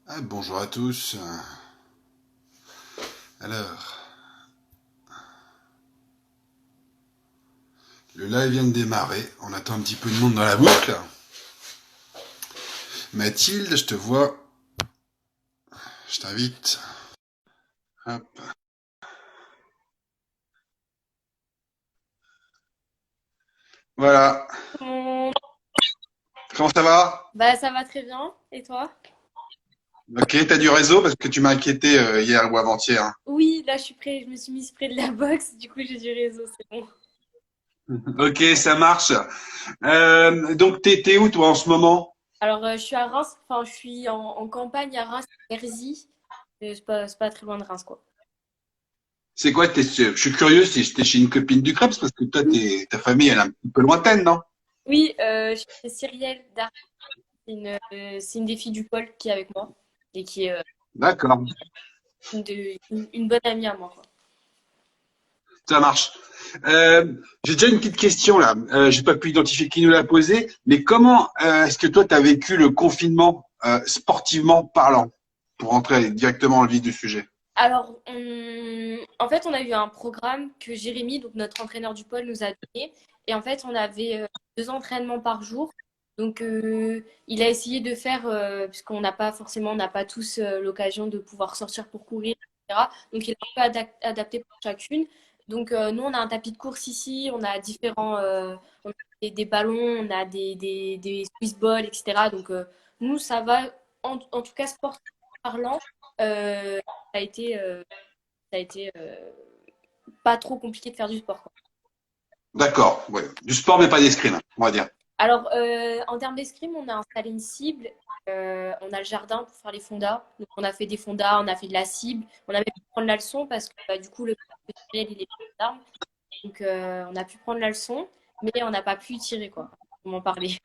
Bonjour à tous. Alors, le live vient de démarrer. On attend un petit peu de monde dans la boucle. Mathilde, je te vois. Je t'invite. Hop. Voilà. Mon- Comment ça va? Bah, ça va très bien. Et toi? Ok, t'as du réseau parce que tu m'as inquiété hier ou avant-hier, hein. Oui, là, je suis près. Je me suis mise près de la box. Du coup, j'ai du réseau. C'est bon. Ok, ça marche. Donc, t'es où toi en ce moment? Alors, je suis à Reims. Enfin, je suis en campagne à Reims, Herzy. C'est pas très loin de Reims, quoi. C'est quoi? Je suis curieux si j'étais chez une copine du Krebs parce que toi, ta famille, elle est un petit peu lointaine, non? Oui, je suis Cyrielle Dar. C'est une des filles du pôle qui est avec moi et qui est D'accord. une bonne amie à moi, quoi. Ça marche. J'ai déjà une petite question là. J'ai pas pu identifier qui nous l'a posée, mais comment est-ce que toi tu as vécu le confinement sportivement parlant, pour rentrer directement dans le vif du sujet? Alors, en fait, on a eu un programme que Jérémy, donc notre entraîneur du pôle, nous a donné. Et en fait, on avait 2 entraînements par jour. Donc, il a essayé de faire, puisqu'on n'a pas forcément, on n'a pas tous l'occasion de pouvoir sortir pour courir, etc. Donc, il a un peu adapté pour chacune. Donc, nous, on a un tapis de course ici, on a on a des ballons, on a des Swiss balls, etc. Donc, nous, ça va, en tout cas, sport parlant. Ça a été, pas trop compliqué de faire du sport, quoi. D'accord, ouais. Du sport mais pas d'escrime, on va dire. Alors, en termes d'escrime, on a installé une cible. On a le jardin pour faire les fondas. Donc, on a fait des fondas, on a fait de la cible. On a même pu prendre la leçon parce que bah, du coup, le matériel, il est pas d'armes. Donc, on a pu prendre la leçon, mais on n'a pas pu tirer, quoi. On m'en parlait.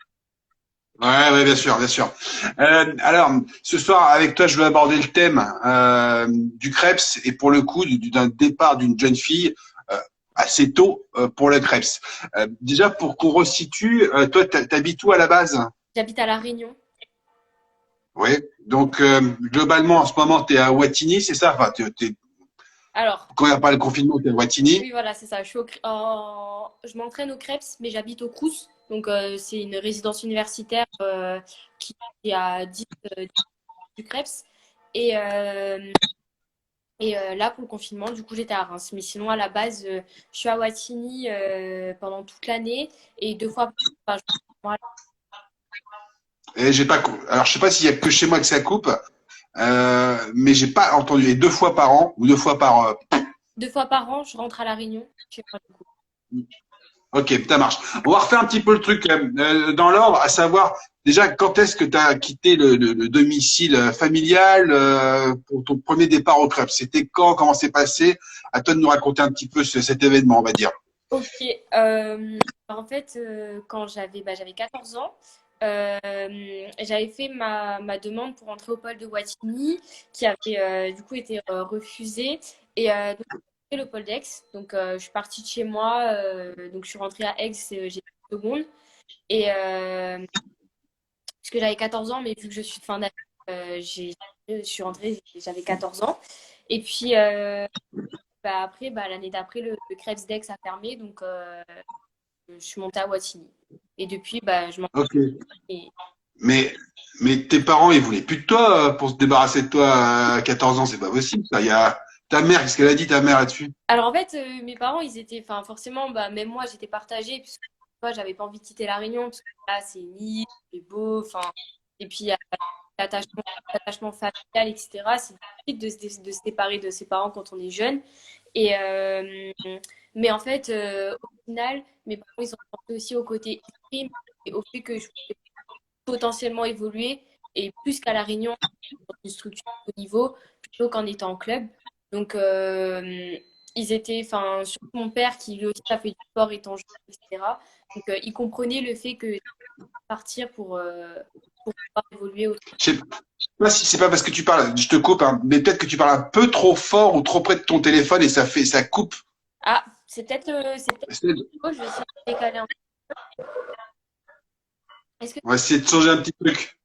Ouais, ouais, bien sûr, bien sûr. Alors, ce soir, avec toi, je veux aborder le thème du Krebs et pour le coup, d'un départ d'une jeune fille euh, assez tôt pour le Krebs. Déjà, pour qu'on resitue, toi, t'habites où à la base? J'habite à La Réunion. Oui. Donc, globalement, en ce moment, tu es à Wattignies, c'est ça? Enfin, Alors, quand il n'y a pas le confinement, tu es à Wattignies. oui, voilà, c'est ça. Je m'entraîne au Crèps, mais j'habite au Crous. Donc, c'est une résidence universitaire qui est à 10 du Crèps. Et, là, pour le confinement, du coup, j'étais à Reims. Mais sinon, à la base, je suis à Wattignies pendant toute l'année et 2 fois par jour. Voilà. Et j'ai pas, alors, je sais pas s'il y a que chez moi que ça coupe, mais j'ai pas entendu. Et 2 fois par an ou 2 fois par. 2 fois par an, je rentre à La Réunion. Chez moi, du coup. Ok, ça marche. On va refaire un petit peu le truc dans l'ordre, à savoir déjà quand est-ce que tu as quitté le domicile familial pour ton premier départ au club? C'était quand? Comment c'est passé? À toi de nous raconter un petit peu cet événement, on va dire. Ok. En fait, quand j'avais 14 ans, j'avais fait ma demande pour entrer au pôle de Wattignies, qui avait du coup été refusée. Et donc, j'ai fait le pôle d'Aix. Donc, je suis partie de chez moi. Donc, je suis rentrée à Aix, j'ai fait une seconde. Et parce que j'avais 14 ans, mais vu que je suis de fin d'année, je suis rentrée, j'avais 14 ans. Et puis, bah, après, bah, l'année d'après, le Krebs d'Aix a fermé. Donc, je suis montée à Wattignies. Et depuis, bah, je m'en Ok. et- Mais, mais tes parents, ils voulaient plus de toi pour se débarrasser de toi à 14 ans, c'est pas possible. Ça. Il y a ta mère, qu'est-ce qu'elle a dit ta mère là-dessus? Alors en fait, mes parents, ils étaient, enfin forcément, bah, même moi, j'étais partagée, puisque moi, j'avais pas envie de quitter La Réunion, parce que là, c'est une île, c'est beau, enfin, et puis il y a l'attachement familial, etc. C'est difficile de se séparer de ses parents quand on est jeune. Et, mais en fait, au final, mes parents, ils ont pensé aussi au côté escrime et au fait que je pouvais potentiellement évoluer, et plus qu'à La Réunion, dans une structure de haut niveau, plutôt qu'en étant en club. Donc, ils étaient, enfin, surtout mon père qui lui aussi a fait du sport étant jeune, etc. Donc, il comprenait le fait que partir pour pouvoir évoluer autre. Je sais pas si c'est pas parce que tu parles, je te coupe, hein, mais peut-être que tu parles un peu trop fort ou trop près de ton téléphone et ça coupe. Ah, c'est peut-être je vais essayer de décaler un peu. Est-ce que On va essayer de changer un petit truc.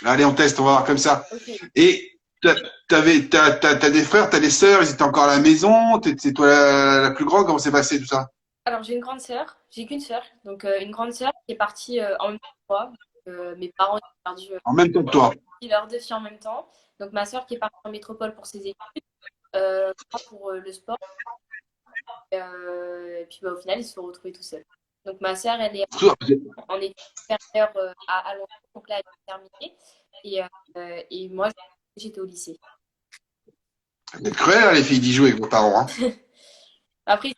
Allez, on teste, on va voir comme ça. Ok. Et t'as des frères, t'as des sœurs, ils étaient encore à la maison, c'est toi la plus grande, comment s'est passé tout ça? Alors, j'ai une grande sœur, j'ai qu'une sœur, donc une grande sœur qui est partie en même temps que moi. Mes parents ont perdu En même temps que toi. leurs deux filles en même temps. Donc, ma sœur qui est partie en métropole pour ses études, moi pour le sport. Et puis, bah, au final, ils se sont retrouvés tout seuls. Donc, ma sœur, elle est en études supérieures à Londres, donc là, elle est terminée. Et moi, j'étais au lycée. Vous êtes cruel, hein, les filles, d'y jouer avec vos parents. Hein. Après,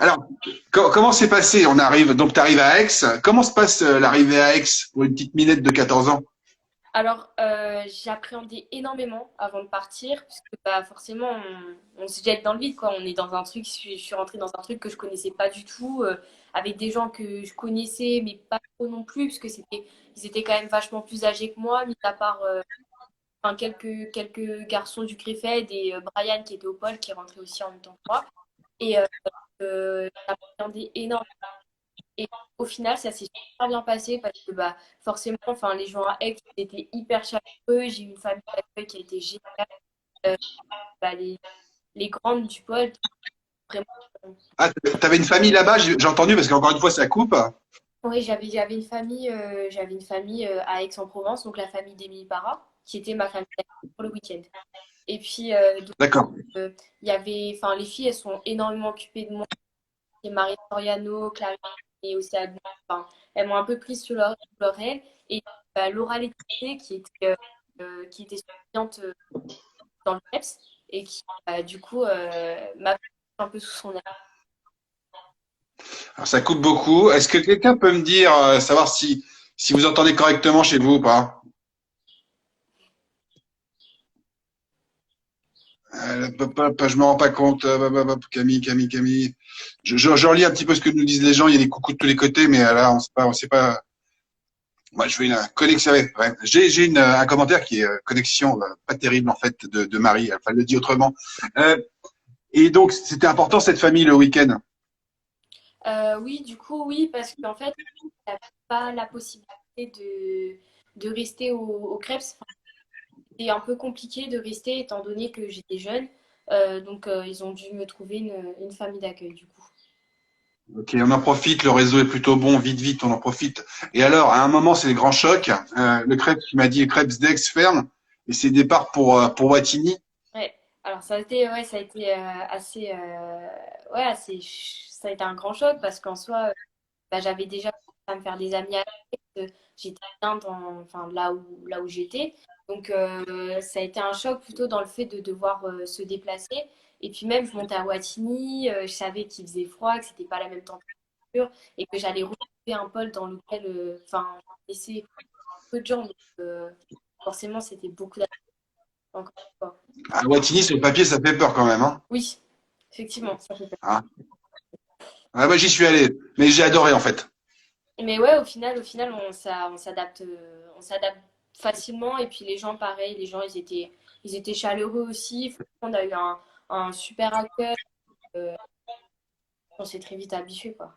Alors, comment s'est passé? On arrive, donc tu arrives à Aix. Comment se passe l'arrivée à Aix pour une petite minette de 14 ans? alors, j'appréhendais énormément avant de partir, parce que bah, forcément, on se jette dans le vide, quoi. On est dans un truc, je suis rentrée dans un truc que je connaissais pas du tout, avec des gens que je connaissais, mais pas trop non plus, parce que ils étaient quand même vachement plus âgés que moi, mis à part enfin, quelques garçons du Crefeld et Brian qui était au pôle, qui est rentré aussi en même temps que moi. Et j'appréhendais énormément. Et au final, ça s'est super bien passé parce que bah, forcément, enfin, les gens à Aix étaient hyper chaleureux. J'ai eu une famille d'accueil qui a été géniale. Euh, bah, les grandes du pôle, vraiment. Ah, t'avais une famille là-bas, j'ai entendu, parce qu'encore une fois, ça coupe. Oui, j'avais une famille à Aix-en-Provence, donc la famille d'Émilie Parra, qui était ma famille d'accueil pour le week-end. Et puis, D'accord. il y avait, enfin, les filles, elles sont énormément occupées de moi. Et Marie Soriano, Clarisse et Océane. Enfin, elles m'ont un peu prise sur leur aile. Et bah, Laura Laetitia, qui était étudiante dans le PEPS et qui, du coup, m'a pris un peu sous son aile. Alors, ça coupe beaucoup. Est-ce que quelqu'un peut me dire, savoir si vous entendez correctement chez vous ou pas? Je me rends pas compte. Camille. Je relis un petit peu ce que nous disent les gens. Il y a des coucous de tous les côtés, mais là, on sait pas. Moi, je fais une connexion. Ouais. J'ai un commentaire qui est connexion pas terrible en fait de Marie. Enfin, elle le dit autrement. Et donc, c'était important cette famille le week-end. Oui, du coup, oui, parce qu'en fait, il n'y a pas la possibilité de rester au Crêpes. Enfin, c'est un peu compliqué de rester étant donné que j'étais jeune. Donc, ils ont dû me trouver une famille d'accueil, du coup. Ok, on en profite. Le réseau est plutôt bon. Vite, on en profite. Et alors, à un moment, c'est les grands chocs. Le Crêpes, tu m'as dit, le Crêpes d'Aix ferme et c'est départ pour Wattignies. Ouais. Alors, ça a été assez, ouais, ça a été un grand choc parce qu'en soi, bah, j'avais déjà commencé à me faire des amis à Aix. J'étais bien enfin, là où j'étais. Donc, ça a été un choc plutôt dans le fait de devoir se déplacer. Et puis même, je montais à Wattignies, je savais qu'il faisait froid, que c'était pas la même température et que j'allais retrouver un pôle dans lequel, enfin, laisser peu de gens. Donc, forcément, c'était beaucoup d'attention. Encore une fois. À Wattignies, sur le papier, ça fait peur quand même. Hein. Oui, effectivement, ça fait peur. Ah. Ah, moi, j'y suis allé, mais j'ai adoré en fait. Mais ouais, au final, on s'adapte facilement. Et puis les gens, pareil, ils étaient chaleureux aussi. On a eu un super accueil. euh, on s'est très vite habitué, quoi.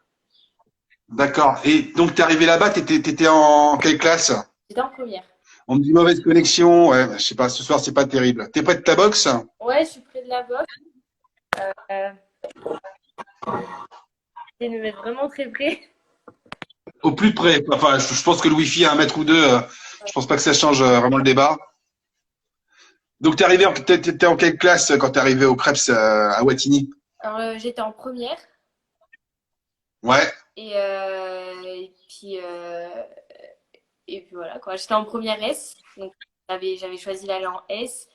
D'accord. Et donc, t'es arrivé là-bas, t'étais en quelle classe? J'étais en première. On me dit mauvaise connexion. Ouais, je sais pas, ce soir, c'est pas terrible. T'es près de ta box? Ouais, je suis près de la boxe. Euh, et de me mettre vraiment très près. Au plus près. Enfin, je pense que le Wi-Fi à un mètre ou deux, je pense pas que ça change vraiment le débat. Donc, t'étais en quelle classe quand t'es arrivé au Krebs à Wattignies? Alors, j'étais en première. Ouais. Et et puis voilà, quoi. J'étais en première S. Donc, j'avais choisi d'aller en S.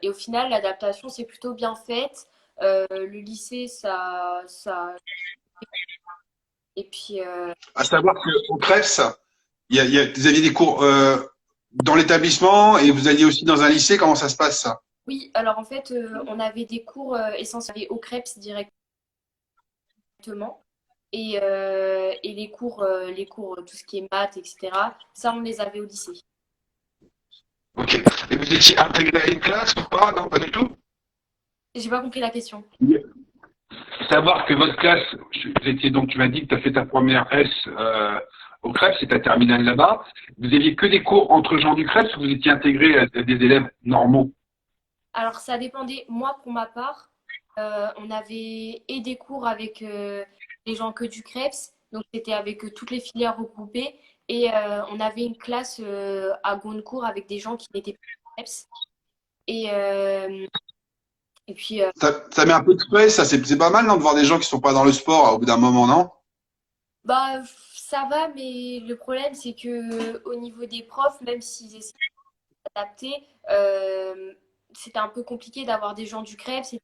Et au final, l'adaptation s'est plutôt bien faite. Le lycée, et puis, À savoir qu'au Krebs, vous aviez des cours dans l'établissement et vous alliez aussi dans un lycée. Comment ça se passe ça? oui, alors en fait, on avait des cours essentiels au CREPS directement. Et les cours, tout ce qui est maths, etc., ça, on les avait au lycée. Ok. Et vous étiez intégré à une classe ou pas? Non, pas du tout. J'ai pas compris la question. Savoir que votre classe, vous étiez donc, tu m'as dit que tu as fait ta première S au Crêpes, c'est ta terminale là-bas. Vous aviez que des cours entre gens du Crêpes ou vous étiez intégré à des élèves normaux? Alors, ça dépendait. Moi, pour ma part, on avait et des cours avec les gens que du CREPS, donc c'était avec toutes les filières regroupées, et on avait une classe à Goncourt avec des gens qui n'étaient pas du CREPS. Et, et puis, Ça met un peu de stress, ça, c'est pas mal, non, de voir des gens qui sont pas dans le sport au bout d'un moment, non? bah, ça va, mais le problème, c'est que au niveau des profs, même s'ils essaient de s'adapter, c'était un peu compliqué d'avoir des gens du CREPS et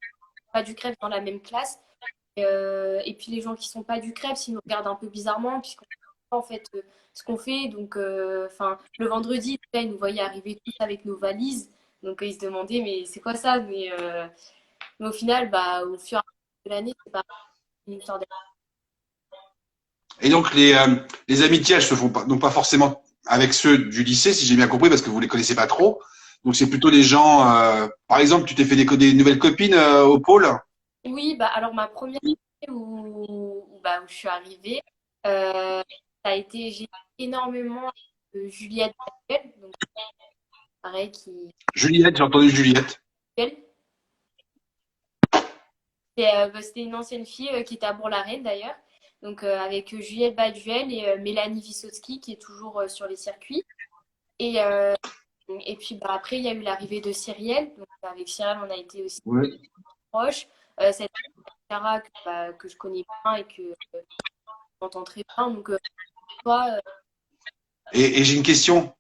pas du CREPS dans la même classe. Et puis les gens qui sont pas du CREPS, ils nous regardent un peu bizarrement puisqu'on sait pas en fait ce qu'on fait. Donc, enfin, le vendredi, déjà, ils nous voyaient arriver tous avec nos valises. Donc, ils se demandaient, mais c'est quoi ça? Mais au final, bah, au fur et à mesure de l'année, c'est pas une histoire d'être. Et donc, les amitiés, elles se font pas, donc pas forcément avec ceux du lycée, si j'ai bien compris, parce que vous les connaissez pas trop. Donc, c'est plutôt des gens, par exemple, tu t'es fait des nouvelles copines au pôle? Oui, bah, alors ma première année bah, où je suis arrivée, euh, ça a été, j'ai énormément de Juliette Baduel, donc pareil, Juliette, j'ai entendu Juliette. Bah, c'était une ancienne fille qui était à Bourg-la-Reine d'ailleurs. Donc avec Juliette Baduel et Mélanie Vissotsky qui est toujours sur les circuits. Et, euh, et puis bah, après, il y a eu l'arrivée de Cyrielle. Donc avec Cyrielle, on a été aussi Ouais. proches. Cette Cara que je connais bien et que j'entends très bien. Donc toi, Et j'ai une question.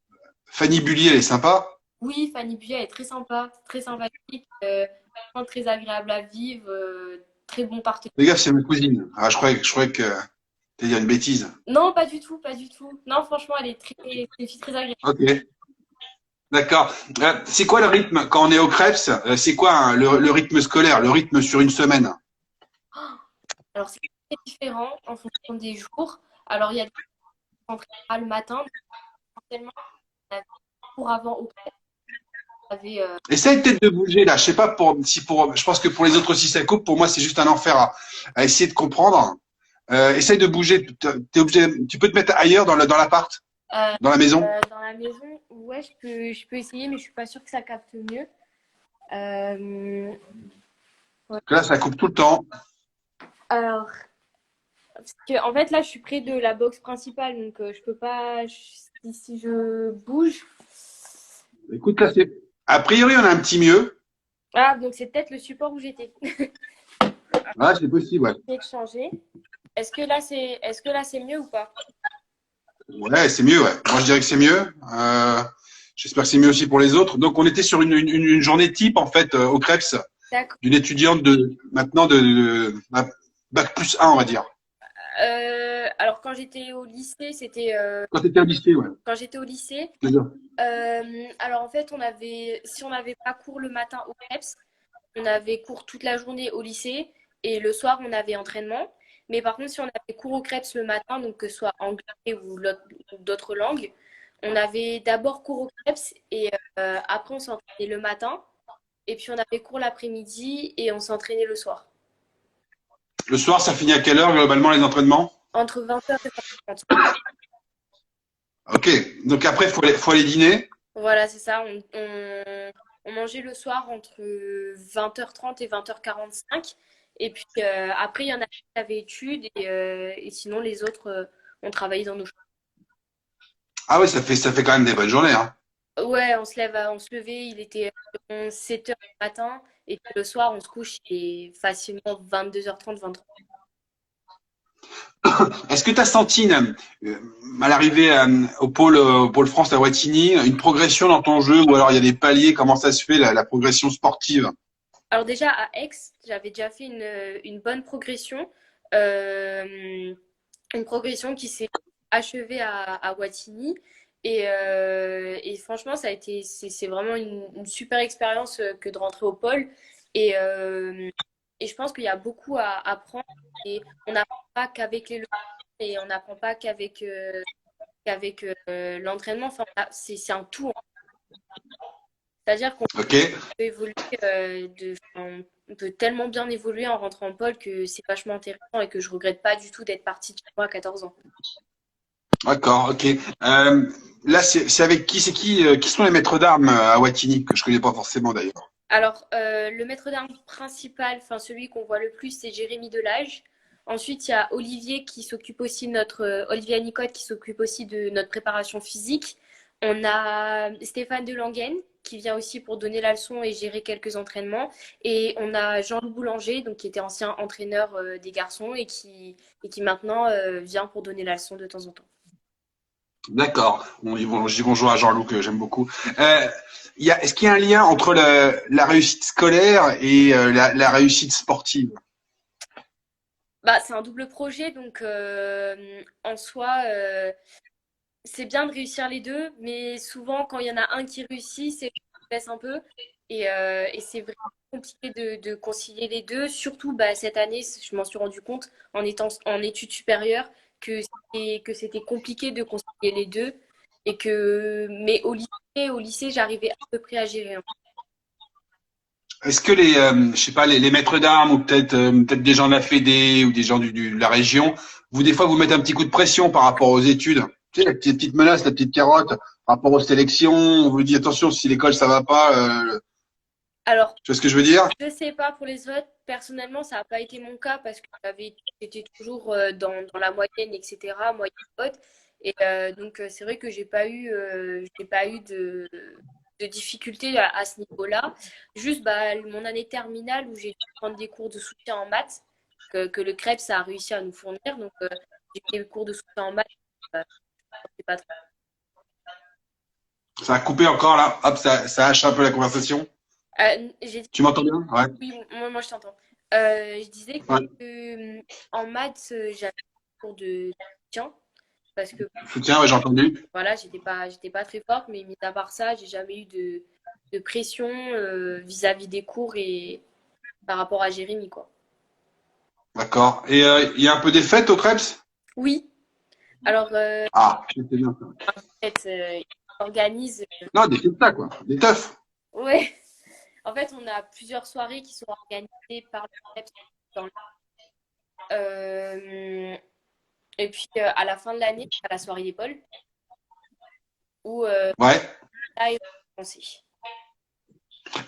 Fanny Bullier, elle est sympa? oui, Fanny Buet, elle est très sympa, très sympathique, vraiment très agréable à vivre, très bon partenaire. Les gars, c'est ma cousine. Ah, je croyais que t'allais dire une bêtise. Non, pas du tout, pas du tout. Non, franchement, elle est c'est une fille très agréable. Ok, d'accord. C'est quoi le rythme quand on est au Krebs? C'est quoi hein, le rythme scolaire, le rythme sur une semaine? Alors, c'est très différent en fonction des jours. Alors, il y a des rentrées le matin, essentiellement, on avait cours avant au on avait, Essaye peut-être de bouger là. Je sais pas je pense que pour les autres aussi ça coupe. Pour moi, c'est juste un enfer à essayer de comprendre. Essaye de bouger. T'es obligé, tu peux te mettre ailleurs dans l'appart, euh, dans la maison. dans la maison. Ouais, je peux essayer, mais je suis pas sûre que ça capte mieux. Euh, ouais. Là, ça coupe tout le temps. Alors, parce que, en fait, là, je suis près de la box principale, donc je peux pas. Si je bouge. Écoute, là, c'est. A priori, on a un petit mieux. Ah, donc c'est peut-être le support où j'étais. Ah, c'est possible, ouais. Je vais changer. Est-ce que là c'est mieux ou pas? Ouais, c'est mieux, ouais. Moi, je dirais que c'est mieux. J'espère que c'est mieux aussi pour les autres. Donc, on était sur une journée type, en fait, au Krebs, D'accord. d'une étudiante maintenant bac plus un, on va dire. Alors quand j'étais au lycée, c'était Quand tu étais au lycée, ouais. quand j'étais au lycée. C'est ça. Alors en fait, si on n'avait pas cours le matin au CREPS, on avait cours toute la journée au lycée et le soir on avait entraînement. Mais par contre, si on avait cours au CREPS le matin, donc que ce soit anglais ou d'autres langues, on avait d'abord cours au CREPS et après on s'entraînait le matin. Et puis on avait cours l'après-midi et on s'entraînait le soir. Le soir, ça finit à quelle heure, globalement, les entraînements? Entre 20h et 20h30. Ok. Donc, après, faut aller dîner. Voilà, c'est ça. On mangeait le soir entre 20h30 et 20h45. Et puis après, il y en a qui avaient études et sinon les autres, on travaillait dans nos chambres. Ah oui, ça fait quand même des bonnes journées, hein. Ouais, on se levait, il était 7h du matin. Et puis le soir, on se couche, il est facilement 22h30, 23h. Est-ce que tu as senti, à l'arrivée au pôle France à Wattignies, une progression dans ton jeu ou alors il y a des paliers? Comment ça se fait, la progression sportive? Alors déjà, à Aix, j'avais déjà fait une bonne progression. Euh, une progression qui s'est achevée à Wattignies. Et franchement, c'est vraiment une super expérience que de rentrer au pôle. Et, euh, et je pense qu'il y a beaucoup à apprendre. Et on n'apprend pas qu'avec les leçons et on n'apprend pas qu'avec l'entraînement. Enfin, c'est un tout. C'est-à-dire qu'on Ok. peut évoluer, on peut tellement bien évoluer en rentrant en pôle que c'est vachement intéressant et que je regrette pas du tout d'être partie de chez moi à 14 ans. D'accord, ok. Là, c'est avec qui sont les maîtres d'armes à Watini, que je connais pas forcément d'ailleurs. Alors, le maître d'armes principal, enfin celui qu'on voit le plus, c'est Jérémy Delage. Ensuite, il y a Olivier qui s'occupe aussi Olivier Anicotte qui s'occupe aussi de notre préparation physique. On a Stéphane Delangen qui vient aussi pour donner la leçon et gérer quelques entraînements. Et on a Jean-Loup Boulanger, donc qui était ancien entraîneur des garçons et qui maintenant vient pour donner la leçon de temps en temps. D'accord. Je dis bonjour à Jean-Luc, que j'aime beaucoup. Euh, est-ce qu'il y a un lien entre la réussite scolaire et la réussite sportive? Bah, c'est un double projet, donc en soi, c'est bien de réussir les deux, mais souvent, quand il y en a un qui réussit, c'est qu'on baisse un peu. Et c'est vraiment compliqué de concilier les deux. Surtout bah, cette année, je m'en suis rendu compte en étant en études supérieures que c'était compliqué de concilier les deux. Mais au lycée, j'arrivais à peu près à gérer, hein. Est-ce que je sais pas, les maîtres d'armes ou peut-être des gens de la Fédé ou des gens de la région, des fois vous mettez un petit coup de pression par rapport aux études? Tu sais, la petite menace, la petite carotte, par rapport aux sélections, on vous dit attention, si l'école ça va pas, Alors, tu vois ce que je veux dire? je sais pas pour les autres. Personnellement, ça n'a pas été mon cas parce que j'étais toujours dans la moyenne, etc. Moyenne haute. Et donc, c'est vrai que j'ai pas eu de difficultés à ce niveau-là. Juste bah, mon année terminale où j'ai dû prendre des cours de soutien en maths que le CREPS a réussi à nous fournir. Donc, j'ai fait des cours de soutien en maths. C'est pas trop. Ça a coupé encore là, hop, ça hache un peu la conversation. J'ai dit Tu m'entends bien? Ouais. oui, moi je t'entends. Je disais Ouais. que en maths, j'avais des cours de soutien parce que Soutien, ouais, j'ai entendu. voilà, j'étais pas très forte, mais mis à part ça, j'ai jamais eu de pression vis-à-vis des cours et par rapport à Jérémy, quoi. D'accord. Et il y a un peu des fêtes au Krebs? Oui, alors Ah, c'était bien ça. en fait, ils organisent, Non, des fêtes, quoi. Des teufs. ouais, en fait, on a plusieurs soirées qui sont organisées par le CNEPS dans et puis à la fin de l'année, à la soirée d'épaule, où Ouais. là, ils vont commencer.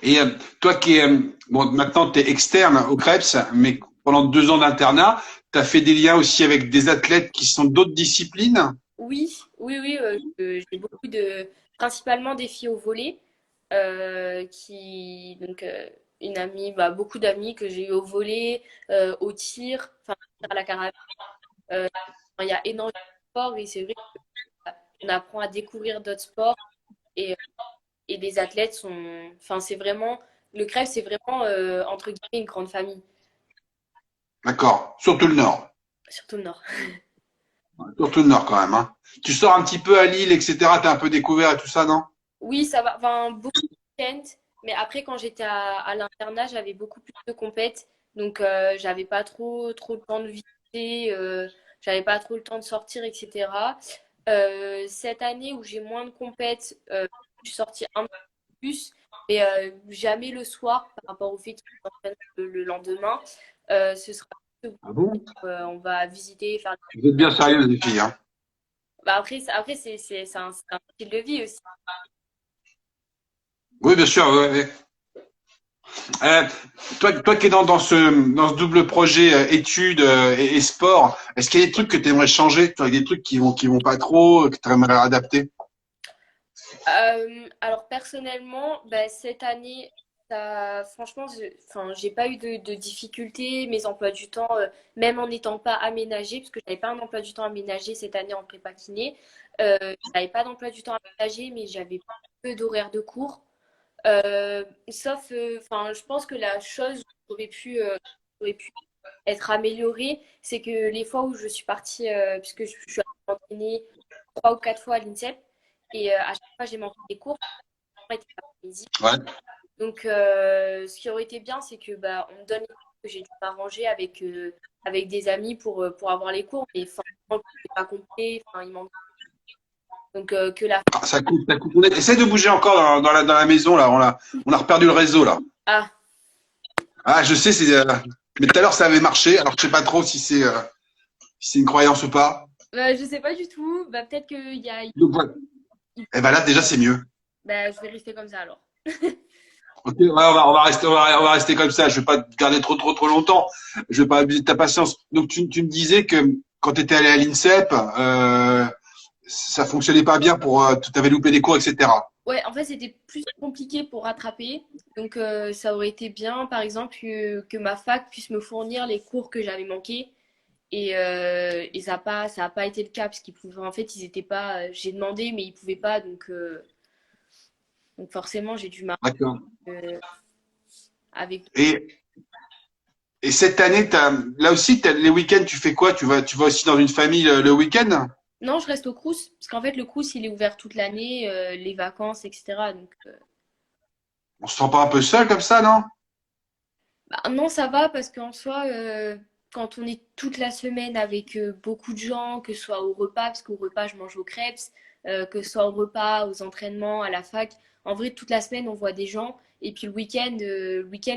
Et toi qui es, bon, maintenant tu es externe au Krebs, mais pendant 2 ans d'internat, tu as fait des liens aussi avec des athlètes qui sont d'autres disciplines? Oui, oui, oui, j'ai principalement des filles au volley, donc une amie, bah, beaucoup d'amis que j'ai eu au volley, au tir, enfin à la carabine. Euh, il y a énormément de sports et c'est vrai qu'on apprend à découvrir d'autres sports et, et les athlètes enfin le crève, c'est vraiment entre guillemets une grande famille, D'accord. Surtout le Nord. surtout le Nord. Surtout le Nord quand même, hein. Tu sors un petit peu à Lille, etc. T'as un peu découvert et tout ça, non? Oui, ça va. Enfin, beaucoup de week-ends. Mais après, quand j'étais à l'internat, j'avais beaucoup plus de compètes. Donc, j'avais pas trop le temps de visiter. J'avais pas trop le temps de sortir, etc. Cette année où j'ai moins de compètes, je suis sortie un peu plus. Mais jamais le soir par rapport au fait qu'il s'entraîne le lendemain. Ce sera Ah bon? on va visiter, faire. Vous êtes bien sérieuses, les filles, hein. Bah, après c'est un style de vie aussi. Oui, bien sûr. Ouais, ouais. Euh, toi qui es dans ce double projet études et sport, est-ce qu'il y a des trucs que tu aimerais changer? Toi, des trucs qui vont pas trop, que tu aimerais adapter? Alors personnellement, bah, cette année, franchement, enfin, j'ai pas eu de difficultés. Mes emplois du temps, même en n'étant pas aménagés, parce que j'avais pas un emploi du temps aménagé cette année en prépa kiné, j'avais pas d'emploi du temps aménagé, mais j'avais peu d'horaires de cours. Sauf, enfin, je pense que la chose qui aurait pu être améliorée, c'est que les fois où je suis partie, puisque je suis entraînée 3 ou 4 fois à l'INSEP, et à chaque fois j'ai manqué des cours, était l'après-midi. Ouais. Donc, ce qui aurait été bien, c'est que bah, on me donne les cours, que j'ai dû m'arranger avec des amis pour avoir les cours, mais forcément, c'est pas complet, enfin, il manque. Donc, que la. Ah, ça coupe, ça coupe. Essaye de bouger encore dans la maison, là. On a reperdu le réseau, là. Ah, Ah, je sais, mais tout à l'heure, ça avait marché. Alors, je sais pas trop si c'est une croyance ou pas. Je sais pas du tout. Bah, peut-être qu'il y a. Donc voilà. Et ben là, déjà, c'est mieux. Bah, je vais rester comme ça alors. Ok, ouais, on va rester comme ça. Je vais pas te garder trop longtemps. Je vais pas abuser de ta patience. Donc, tu me disais que quand tu étais allé à l'INSEP, ça fonctionnait pas bien tu avais loupé des cours, etc. Ouais, en fait, c'était plus compliqué pour rattraper. Donc, ça aurait été bien, par exemple, que ma fac puisse me fournir les cours que j'avais manqués. Et ça a pas été le cas, parce qu'ils pouvaient, en fait, ils étaient pas. J'ai demandé, mais ils pouvaient pas. Donc forcément, j'ai dû m'arranger D'accord. euh, avec. Et, et cette année, là aussi, les week-ends, tu fais quoi? Tu vas aussi dans une famille le week-end? Non, je reste au Crous, parce qu'en fait, le Crous, il est ouvert toute l'année, les vacances, etc. Donc, On se sent pas un peu seul comme ça, non? bah, non, ça va, parce qu'en soi, quand on est toute la semaine avec beaucoup de gens, que ce soit au repas, parce qu'au repas, je mange aux crêpes, que ce soit au repas, aux entraînements, à la fac, en vrai, toute la semaine, on voit des gens. Et puis le week-end,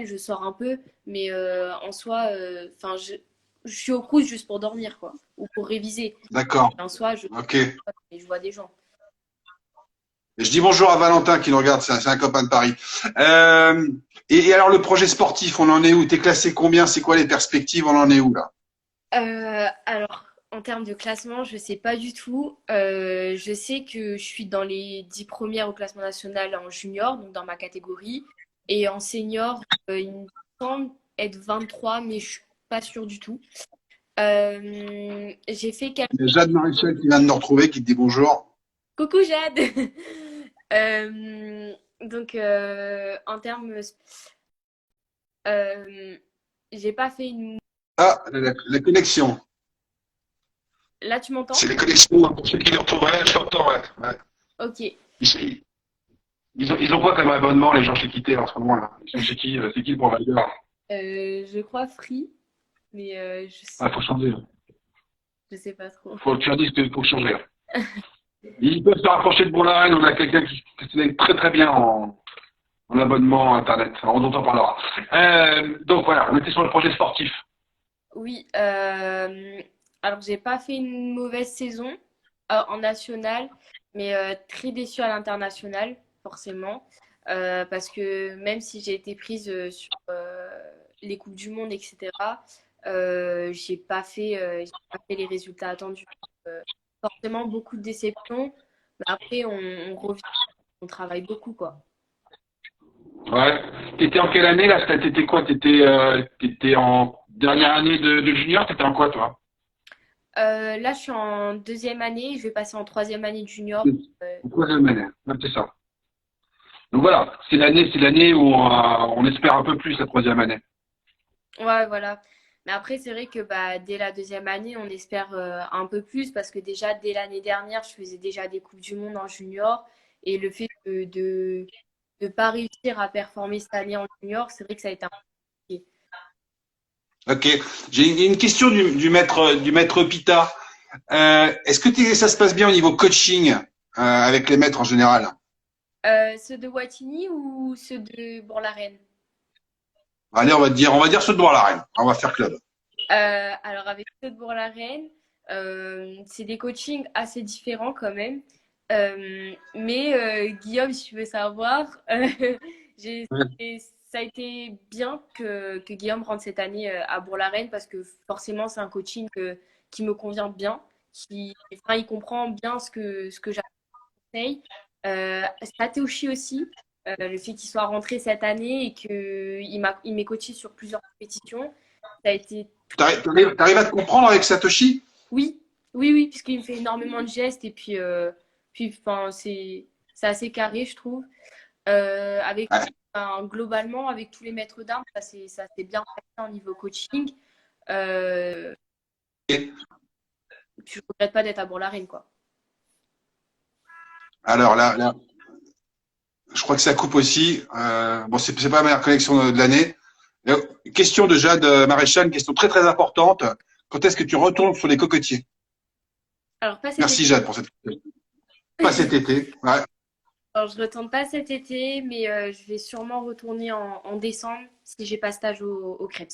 je sors un peu, mais en soi, enfin, je suis au Crous juste pour dormir, quoi, ou pour réviser. D'accord. En soi, Ok. je vois des gens. Et je dis bonjour à Valentin qui nous regarde, c'est un copain de Paris. Euh, et alors le projet sportif, on en est où? T'es classé combien? C'est quoi les perspectives? On en est où là? Alors, en termes de classement, je sais pas du tout. Je sais que je suis dans les 10 premières au classement national en junior, donc dans ma catégorie. Et en senior, il me semble être 23, mais je suis pas sûre du tout. J'ai fait quelques... Il y a Jade Maréchal qui vient de nous retrouver, qui te dit bonjour. Coucou Jade! En termes... euh, j'ai pas fait une... Ah, la connexion. Là, tu m'entends? C'est les connexions pour ceux qui nous retrouveraient, je t'entends, ouais. Ouais. Ok. Ils, ils ont quoi comme abonnement, les gens chez qui t'es en ce moment là? Ils sont chez qui? C'est qui le provider? Je crois Free, mais Ah, faut changer. je sais pas trop. Faut que tu leur dises qu'il faut changer. Ils peuvent se rapprocher de Bourlaine, on a quelqu'un qui se met très très bien en abonnement internet. On en parlera. Donc voilà, on était sur le projet sportif. Oui, alors j'ai pas fait une mauvaise saison en national, mais très déçue à l'international, forcément, parce que même si j'ai été prise sur les Coupes du Monde, etc., j'ai pas fait les résultats attendus. Euh, Forcément, beaucoup de déceptions, mais après, on revient, on travaille beaucoup, quoi. Ouais. T'étais en quelle année là? T'étais quoi? T'étais en dernière année de junior? T'étais en quoi toi? Là, je suis en deuxième année, je vais passer en troisième année de junior. En troisième année. Ouais, c'est ça. Donc voilà, c'est l'année où on espère un peu plus la troisième année. Ouais, voilà. Mais après, c'est vrai que bah, dès la deuxième année, on espère un peu plus parce que déjà, dès l'année dernière, je faisais déjà des Coupes du Monde en junior. Et le fait de pas réussir à performer cette année en junior, c'est vrai que ça a été un peu compliqué. Ok. J'ai une question du maître Pita. Est-ce que ça se passe bien au niveau coaching avec les maîtres en général? Ceux de Wattignies ou ceux de Bourg-la-Reine? Allez, on va dire ceux de Bois-la-Reine. On va faire club. Alors, avec ceux de Bourg-la-Reine, c'est des coachings assez différents quand même. Guillaume, si tu veux savoir, ça a été bien que Guillaume rentre cette année à Bourg-la-Reine parce que forcément, c'est un coaching qui me convient bien. Enfin, il comprend bien ce que j'essaye. Satoshi aussi, le fait qu'il soit rentré cette année et il m'ait coaché sur plusieurs compétitions. Ça a été T'arrives à te comprendre avec Satoshi? oui, oui, puisqu'il me fait énormément de gestes et puis enfin, c'est assez carré, je trouve. Ouais. Globalement, avec tous les maîtres d'armes, ça s'est bien passé au niveau coaching. Euh, Puis je regrette pas d'être à Bourg-la-Reine, quoi. Alors là, je crois que ça coupe aussi. Bon, c'est pas la meilleure connexion de l'année. Question de Jade Maréchal, une question très très importante. Quand est-ce que tu retournes sur les cocotiers? Alors, pas cet Merci été. Jade pour cette question. Pas cet été. Ouais. Alors, je retourne pas cet été, mais je vais sûrement retourner en décembre si j'ai pas stage au Crêpes.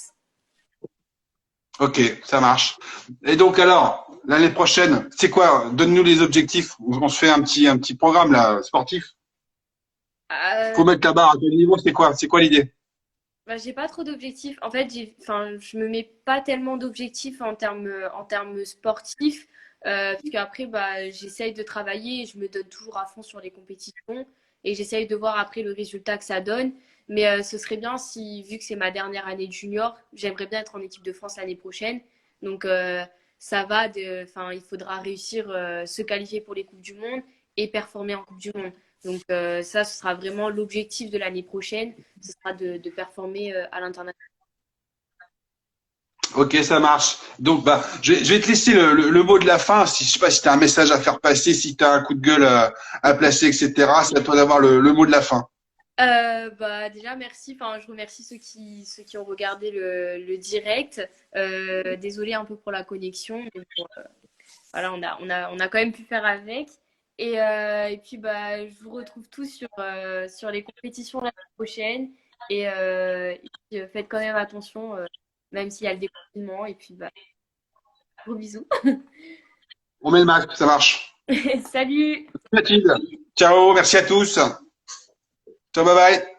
Ok, ça marche. Et donc alors, l'année prochaine, c'est quoi? Donne-nous les objectifs. On se fait un petit programme là, sportif. Euh, Faut mettre la barre à quel niveau? C'est quoi? C'est quoi l'idée? Bah, j'ai pas trop d'objectifs. En fait, je me mets pas tellement d'objectifs en termes sportifs, parce qu'après, bah, j'essaye de travailler, et je me donne toujours à fond sur les compétitions, et j'essaye de voir après le résultat que ça donne. Mais ce serait bien si, vu que c'est ma dernière année de junior, j'aimerais bien être en équipe de France l'année prochaine. Donc, enfin, il faudra réussir, se qualifier pour les Coupes du Monde et performer en Coupe du Monde. Donc, ça, ce sera vraiment l'objectif de l'année prochaine, ce sera de performer à l'international. Ok, ça marche. Donc, bah, je vais te laisser le mot de la fin. Si, je sais pas si tu as un message à faire passer, si tu as un coup de gueule à placer, etc. C'est à toi d'avoir le mot de la fin. Bah, déjà, merci. Enfin, je remercie ceux qui ont regardé le direct. Désolée un peu pour la connexion. Mais bon, voilà, on a quand même pu faire avec. Et puis, bah, je vous retrouve tous sur les compétitions la semaine prochaine. Et puis, faites quand même attention, même s'il y a le déconfinement. Et puis, bah, gros bisous. On met le masque, ça marche. Salut! Mathilde. Ciao, merci à tous. Ciao, bye bye.